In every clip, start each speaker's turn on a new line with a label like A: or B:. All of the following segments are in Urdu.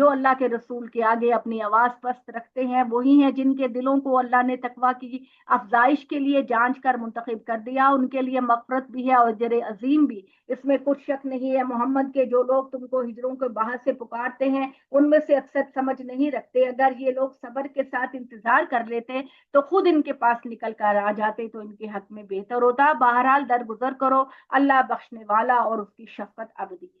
A: جو اللہ کے رسول کے آگے اپنی آواز پست رکھتے ہیں وہی ہیں جن کے دلوں کو اللہ نے تقویٰ کی افزائش کے لیے جانچ کر منتخب کر دیا. ان کے لیے مغفرت بھی ہے اور اجر عظیم بھی, اس میں کچھ شک نہیں ہے. محمد کے جو لوگ تم کو ہجروں کے باہر سے پکارتے ہیں ان میں سے اکثر سمجھ نہیں رکھتے. اگر یہ لوگ صبر کے ساتھ انتظار کر لیتے تو خود ان کے پاس نکل کر آ جاتے تو ان کے حق میں بہتر ہوتا. بہرحال درگزر کرو, اللہ بخشنے والا اور اس کی شفقت ابدی ہے.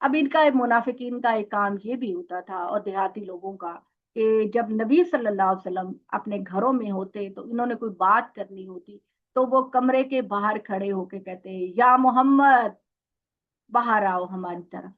A: اب ان کا منافقین کا ایک کام یہ بھی ہوتا تھا اور دیہاتی لوگوں کا کہ جب نبی صلی اللہ علیہ وسلم اپنے گھروں میں ہوتے تو انہوں نے کوئی بات کرنی ہوتی تو وہ کمرے کے باہر کھڑے ہو کے کہتے ہیں یا محمد باہر آؤ ہماری طرف.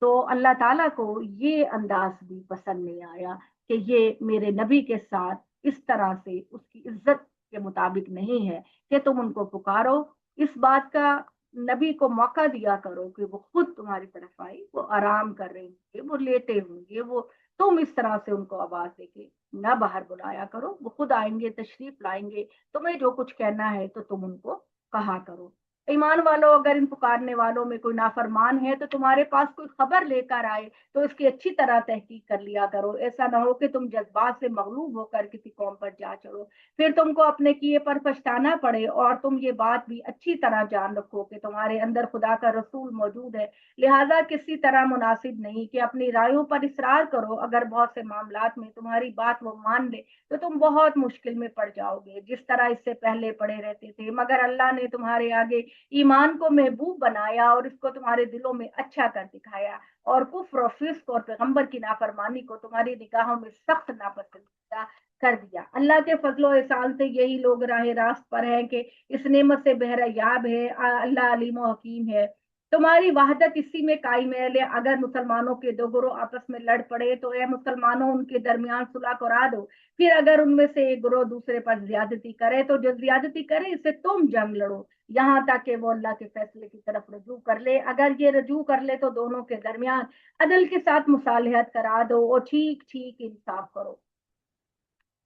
A: تو اللہ تعالیٰ کو یہ انداز بھی پسند نہیں آیا کہ یہ میرے نبی کے ساتھ اس طرح سے اس کی عزت کے مطابق نہیں ہے کہ تم ان کو پکارو. اس بات کا نبی کو موقع دیا کرو کہ وہ خود تمہاری طرف آئے, وہ آرام کر رہے ہوں گے, وہ لیٹے ہوں گے, وہ تم اس طرح سے ان کو آواز دے کے نہ باہر بلایا کرو. وہ خود آئیں گے, تشریف لائیں گے, تمہیں جو کچھ کہنا ہے تو تم ان کو کہا کرو. ایمان والوں اگر ان پکارنے والوں میں کوئی نافرمان ہے تو تمہارے پاس کوئی خبر لے کر آئے تو اس کی اچھی طرح تحقیق کر لیا کرو. ایسا نہ ہو کہ تم جذبات سے مغلوب ہو کر کسی قوم پر جا چڑھو, پھر تم کو اپنے کیے پر پچھتانا پڑے. اور تم یہ بات بھی اچھی طرح جان رکھو کہ تمہارے اندر خدا کا رسول موجود ہے, لہذا کسی طرح مناسب نہیں کہ اپنی رائیوں پر اصرار کرو. اگر بہت سے معاملات میں تمہاری بات وہ مان لے تو تم بہت مشکل میں پڑ جاؤ گے جس طرح اس سے پہلے پڑے رہتے تھے. مگر اللہ نے تمہارے آگے ایمان کو محبوب بنایا اور اس کو تمہارے دلوں میں اچھا کر دکھایا, اور کفر و فسق اور پیغمبر کی نافرمانی کو تمہاری نگاہوں میں سخت ناپسندیدہ کر دیا. اللہ کے فضل و احسان سے یہی لوگ راہ راست پر ہیں کہ اس نعمت سے بہرہ یاب ہے. اللہ علیم و حکیم ہے. تمہاری وحدت اسی میں قائم ہے. اگر مسلمانوں کے دو گروہ آپس میں لڑ پڑے تو اے مسلمانوں ان کے درمیان صلح کرا دو. پھر اگر ان میں سے ایک گروہ دوسرے پر زیادتی کرے تو جو زیادتی کرے اسے تم جنگ لڑو یہاں تک کہ وہ اللہ کے فیصلے کی طرف رجوع کر لے. اگر یہ رجوع کر لے تو دونوں کے درمیان عدل کے ساتھ مصالحت کرا دو اور ٹھیک ٹھیک انصاف کرو.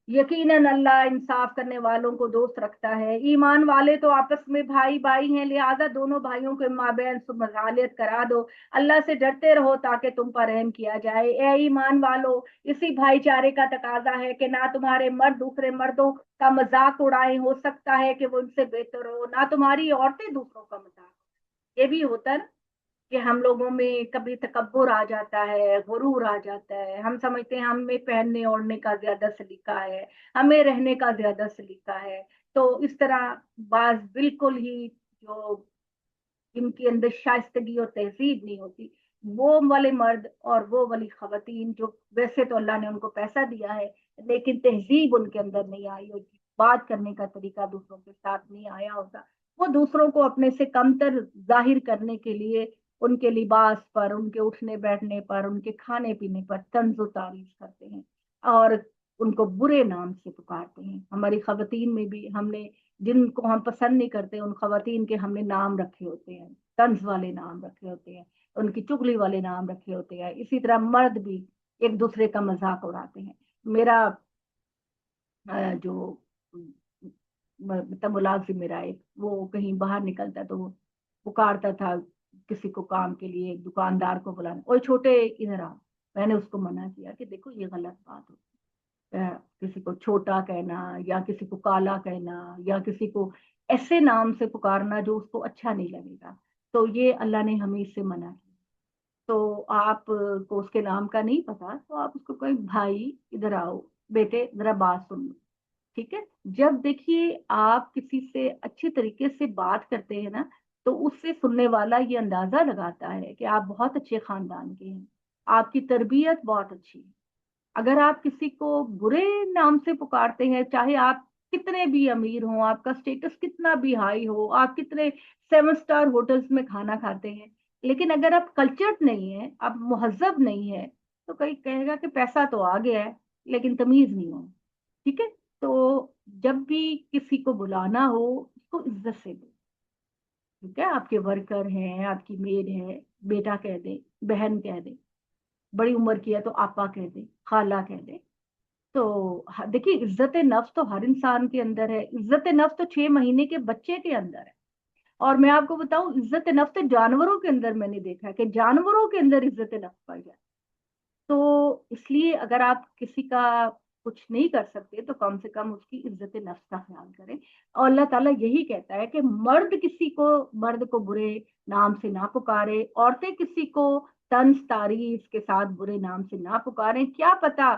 A: یقیناً اللہ انصاف کرنے والوں کو دوست رکھتا ہے. ایمان والے تو آپس میں بھائی بھائی ہیں, لہذا دونوں بھائیوں کے مابین مصالحت کرا دو. اللہ سے ڈرتے رہو تاکہ تم پر رحم کیا جائے. اے ایمان والو, اسی بھائی چارے کا تقاضا ہے کہ نہ تمہارے مرد دوسرے مردوں کا مذاق اڑائیں, ہو سکتا ہے کہ وہ ان سے بہتر ہو, نہ تمہاری عورتیں دوسروں کا مذاق. یہ بھی ہوتا ہے کہ ہم لوگوں میں کبھی تکبر آ جاتا ہے, غرور آ جاتا ہے. ہم سمجھتے ہیں ہمیں پہننے اوڑھنے کا زیادہ سلیقہ ہے, ہمیں رہنے کا زیادہ سلیقہ ہے. تو اس طرح بعض بالکل ہی جو ان کے اندر شائستگی اور تہذیب نہیں ہوتی, وہ والے مرد اور وہ والی خواتین جو ویسے تو اللہ نے ان کو پیسہ دیا ہے لیکن تہذیب ان کے اندر نہیں آئی ہوتی, بات کرنے کا طریقہ دوسروں کے ساتھ نہیں آیا ہوتا, وہ دوسروں کو اپنے سے کمتر ظاہر کرنے کے لیے ان کے لباس پر, ان کے اٹھنے بیٹھنے پر, ان کے کھانے پینے پر طنز و تعریف کرتے ہیں اور ان کو برے نام سے پکارتے ہیں. ہماری خواتین میں بھی ہم نے جن کو ہم پسند نہیں کرتے ان خواتین کے ہم نے نام رکھے ہوتے ہیں, طنز والے نام رکھے ہوتے ہیں, ان کی چگلی والے نام رکھے ہوتے ہیں. اسی طرح مرد بھی ایک دوسرے کا مذاق اڑاتے ہیں. میرا جو ملازم میرا ایک, وہ کہیں باہر نکلتا تو وہ پکارتا تھا کسی کو کام کے لیے, ایک دکاندار کو بلانا, اور چھوٹے ادھر آ. میں نے اس کو منع کیا کہ دیکھو یہ غلط بات ہوتی, کسی کو چھوٹا کہنا یا کسی کو کالا کہنا یا کسی کو ایسے نام سے پکارنا جو اس کو اچھا نہیں لگے گا, تو یہ اللہ نے ہمیں اس سے منع کیا. تو آپ کو اس کے نام کا نہیں پتا تو آپ اس کو کوئی بھائی ادھر آؤ, بیٹے ذرا بات سن لو, ٹھیک ہے. جب دیکھیے آپ کسی سے اچھی طریقے سے بات کرتے ہیں نا تو اس سے سننے والا یہ اندازہ لگاتا ہے کہ آپ بہت اچھے خاندان کے ہیں, آپ کی تربیت بہت اچھی ہے. اگر آپ کسی کو برے نام سے پکارتے ہیں, چاہے آپ کتنے بھی امیر ہوں, آپ کا سٹیٹس کتنا بھی ہائی ہو, آپ کتنے 7 اسٹار ہوٹلز میں کھانا کھاتے ہیں, لیکن اگر آپ کلچرڈ نہیں ہیں, آپ مہذب نہیں ہے, تو کوئی کہے گا کہ پیسہ تو آ گیا ہے لیکن تمیز نہیں ہو, ٹھیک ہے. تو جب بھی کسی کو بلانا ہو اس کو عزت سے دو, ٹھیک ہے. آپ کے ورکر ہیں, آپ کی میڈ ہے, بیٹا کہہ دیں, بہن کہہ دیں, بڑی عمر کی ہے تو آپا کہہ دیں, خالہ کہہ دیں. تو دیکھیے عزت نفس تو ہر انسان کے اندر ہے, عزت نفس تو 6 مہینے کے بچے کے اندر ہے. اور میں آپ کو بتاؤں عزت نفس جانوروں کے اندر میں نے دیکھا ہے کہ جانوروں کے اندر عزت نفس پائی جاتی ہے. تو اس لیے اگر آپ کسی کا کچھ نہیں کر سکتے تو کم سے کم اس کی عزت نفس کا خیال کریں. اور اللہ تعالیٰ یہی کہتا ہے کہ مرد کو برے نام سے نہ پکارے، عورتیں کسی کو طنز تعریف کے ساتھ برے نام سے نہ پکاریں. کیا پتا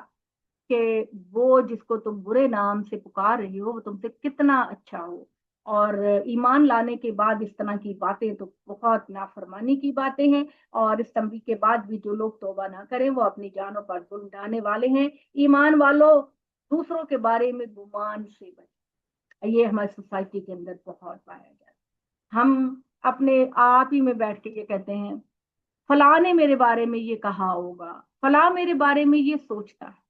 A: کہ وہ جس کو تم برے نام سے پکار رہی ہو وہ تم سے کتنا اچھا ہو. اور ایمان لانے کے بعد اس طرح کی باتیں تو بہت نافرمانی کی باتیں ہیں. اور اس تنبیہ کے بعد بھی جو لوگ توبہ نہ کریں وہ اپنی جانوں پر ظلم ڈھانے والے ہیں. ایمان والوں، دوسروں کے بارے میں گمان سے بچیں. یہ ہماری سوسائٹی کے اندر بہت پایا جاتا ہے. ہم اپنے آپ ہی میں بیٹھ کے یہ کہتے ہیں فلاں نے میرے بارے میں یہ کہا ہوگا، فلاں میرے بارے میں یہ سوچتا ہے.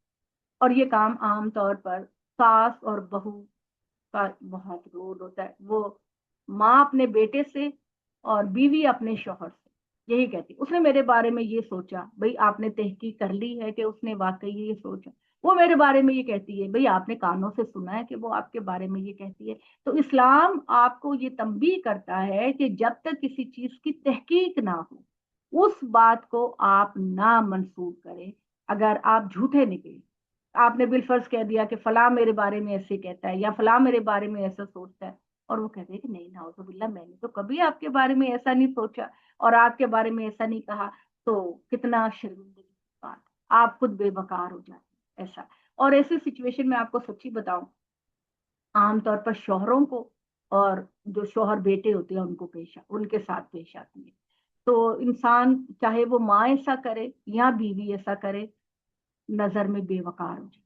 A: اور یہ کام عام طور پر ساس اور بہو کا بہت رول ہوتا ہے. وہ ماں اپنے بیٹے سے اور بیوی اپنے شوہر سے یہی کہتی اس نے میرے بارے میں یہ سوچا. بھئی آپ نے تحقیق کر لی ہے کہ اس نے واقعی یہ سوچا؟ وہ میرے بارے میں یہ کہتی ہے. بھئی آپ نے کانوں سے سنا ہے کہ وہ آپ کے بارے میں یہ کہتی ہے. تو اسلام آپ کو یہ تنبیہ کرتا ہے کہ جب تک کسی چیز کی تحقیق نہ ہو اس بات کو آپ نہ منسوخ کریں. اگر آپ جھوٹے نکلے، آپ نے بالفرض کہہ دیا کہ فلاں میرے بارے میں ایسے کہتا ہے یا فلاں میرے بارے میں ایسا سوچتا ہے، اور وہ کہتے ہیں کہ نہیں نعوذ باللہ میں نے تو کبھی آپ کے بارے میں ایسا نہیں سوچا اور آپ کے بارے میں ایسا نہیں کہا، تو کتنا شرمندگی کی بات. آپ خود بے وقار ہو جاتے ہیں ایسا. اور ایسی سچویشن میں آپ کو سچی بتاؤں، عام طور پر شوہروں کو اور جو شوہر بیٹے ہوتے ہیں ان کے ساتھ پیش آتی ہے. تو انسان چاہے وہ ماں ایسا کرے یا بیوی ایسا کرے نظر میں بے وقار ہو جائے.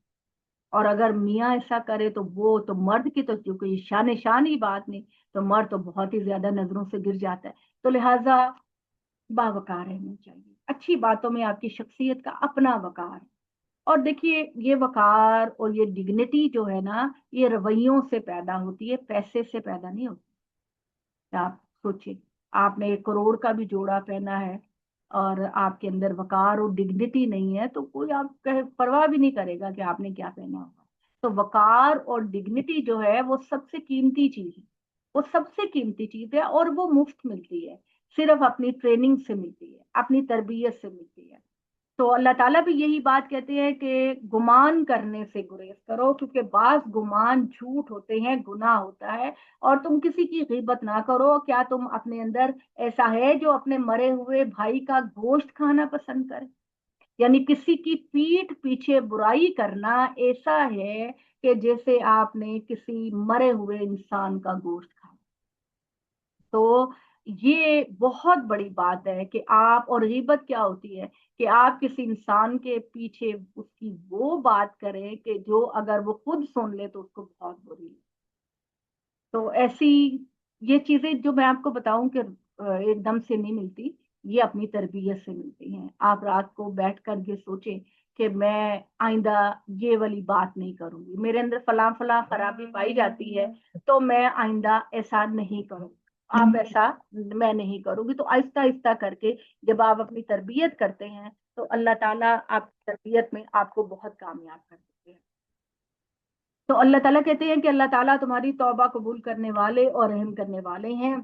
A: اور اگر میاں ایسا کرے تو وہ تو مرد کی تو کوئی شان ہی بات نہیں، تو مرد تو بہت ہی زیادہ نظروں سے گر جاتا ہے. تو لہٰذا باوقار رہنا چاہیے. اچھی باتوں میں آپ کی شخصیت کا اپنا وقار ہے. اور دیکھیے یہ وقار اور یہ ڈگنیٹی جو ہے نا، یہ رویوں سے پیدا ہوتی ہے، پیسے سے پیدا نہیں ہوتی. آپ سوچیں، آپ نے 1 کروڑ کا بھی جوڑا پہنا ہے اور آپ کے اندر وقار اور ڈگنیٹی نہیں ہے تو کوئی آپ پرواہ بھی نہیں کرے گا کہ آپ نے کیا پہنا ہوگا. تو وقار اور ڈگنیٹی جو ہے وہ سب سے قیمتی چیز ہے. وہ سب سے قیمتی چیز ہے اور وہ مفت ملتی ہے، صرف اپنی ٹریننگ سے ملتی ہے، اپنی تربیت سے ملتی ہے. تو اللہ تعالیٰ بھی یہی بات کہتے ہیں کہ گمان کرنے سے گریز کرو، کیونکہ بعض گمان جھوٹ ہوتے ہیں، گناہ ہوتا ہے. اور تم کسی کی غیبت نہ کرو. کیا تم اپنے اندر ایسا ہے جو اپنے مرے ہوئے بھائی کا گوشت کھانا پسند کرے؟ یعنی کسی کی پیٹھ پیچھے برائی کرنا ایسا ہے کہ جیسے آپ نے کسی مرے ہوئے انسان کا گوشت کھایا. تو یہ بہت بڑی بات ہے کہ آپ، اور غیبت کیا ہوتی ہے کہ آپ کسی انسان کے پیچھے اس کی وہ بات کریں کہ جو اگر وہ خود سن لے تو اس کو بہت بری لگے. تو ایسی یہ چیزیں جو میں آپ کو بتاؤں کہ ایک دم سے نہیں ملتی، یہ اپنی تربیت سے ملتی ہیں. آپ رات کو بیٹھ کر یہ سوچیں کہ میں آئندہ یہ والی بات نہیں کروں گی، میرے اندر فلاں فلاں خرابی پائی جاتی ہے تو میں آئندہ ایسا نہیں کروں. آپ ایسا میں نہیں کروں گی. تو آہستہ آہستہ کر کے جب آپ اپنی تربیت کرتے ہیں تو اللہ تعالیٰ آپ کی تربیت میں آپ کو بہت کامیاب کر دیتے ہیں. تو اللہ تعالیٰ کہتے ہیں کہ اللہ تعالیٰ تمہاری توبہ قبول کرنے والے اور رحم کرنے والے ہیں.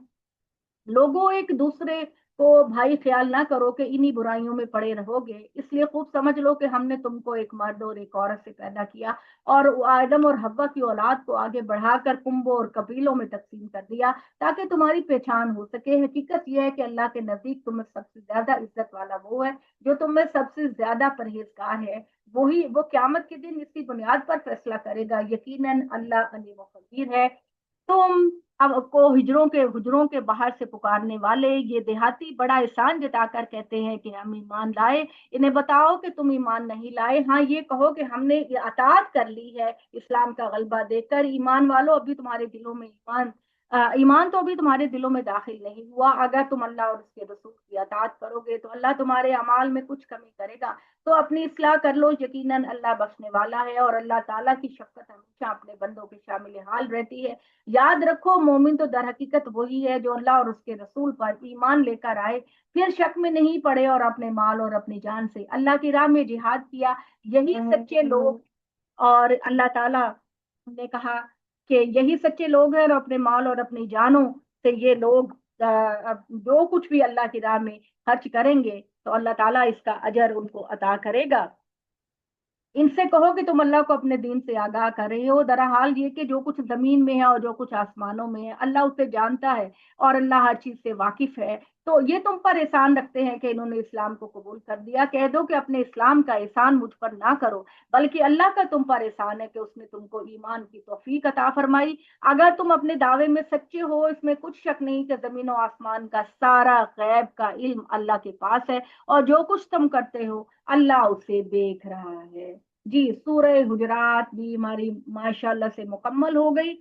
A: لوگوں ایک دوسرے کو بھائی خیال نہ کرو کہ انہی برائیوں میں پڑے رہو گے. اس لیے خوب سمجھ لو کہ ہم نے تم کو ایک مرد اور ایک عورت سے پیدا کیا اور آدم اور حوا کی اولاد کو آگے بڑھا کر کنبوں اور قبیلوں میں تقسیم کر دیا تاکہ تمہاری پہچان ہو سکے. حقیقت یہ ہے کہ اللہ کے نزدیک تم میں سب سے زیادہ عزت والا وہ ہے جو تم میں سب سے زیادہ پرہیزگار ہے. وہ قیامت کے دن اس کی بنیاد پر فیصلہ کرے گا. یقیناً اللہ علیم و خبیر ہے. تم اب کو حجروں کے باہر سے پکارنے والے یہ دیہاتی بڑا احسان جتا کر کہتے ہیں کہ ہم ایمان لائے. انہیں بتاؤ کہ تم ایمان نہیں لائے. ہاں یہ کہو کہ ہم نے اطاعت کر لی ہے اسلام کا غلبہ دیکھ کر. ایمان والو ابھی تمہارے دلوں میں ایمان تو ابھی تمہارے دلوں میں داخل نہیں ہوا. اگر تم اللہ اور اس کے رسول کی اطاعت کرو گے تو اللہ تمہارے اعمال میں کچھ کمی کرے گا. تو اپنی اصلاح کر لو. یقیناً اللہ بخشنے والا ہے اور اللہ تعالیٰ کی شفقت ہمیشہ اپنے بندوں کے شامل حال رہتی ہے. یاد رکھو مومن تو در حقیقت وہی ہے جو اللہ اور اس کے رسول پر ایمان لے کر آئے، پھر شک میں نہیں پڑے اور اپنے مال اور اپنی جان سے اللہ کی راہ میں جہاد کیا. یہی سچے لوگ، اور اللہ تعالیٰ نے کہا کہ یہی سچے لوگ ہیں اور اپنے مال اور اپنی جانوں سے یہ لوگ جو کچھ بھی اللہ کی راہ میں خرچ کریں گے تو اللہ تعالیٰ اس کا اجر ان کو عطا کرے گا۔ ان سے کہو کہ تم اللہ کو اپنے دین سے آگاہ کر رہے ہو، درحال یہ کہ جو کچھ زمین میں ہے اور جو کچھ آسمانوں میں ہے اللہ اسے جانتا ہے اور اللہ ہر چیز سے واقف ہے۔ تو یہ تم پر احسان رکھتے ہیں کہ انہوں نے اسلام کو قبول کر دیا، کہہ دو کہ اپنے اسلام کا احسان مجھ پر نہ کرو، بلکہ اللہ کا تم پر احسان ہے کہ اس نے تم کو ایمان کی توفیق عطا فرمائی۔ اگر تم اپنے دعوے میں سچے ہو، اس میں کچھ شک نہیں کہ زمین و آسمان کا سارا غیب کا علم اللہ کے پاس ہے، اور جو کچھ تم کرتے ہو اللہ اسے دیکھ رہا ہے۔ جی، سورہ حجرات بھی ہماری ماشاء اللہ سے مکمل ہو گئی۔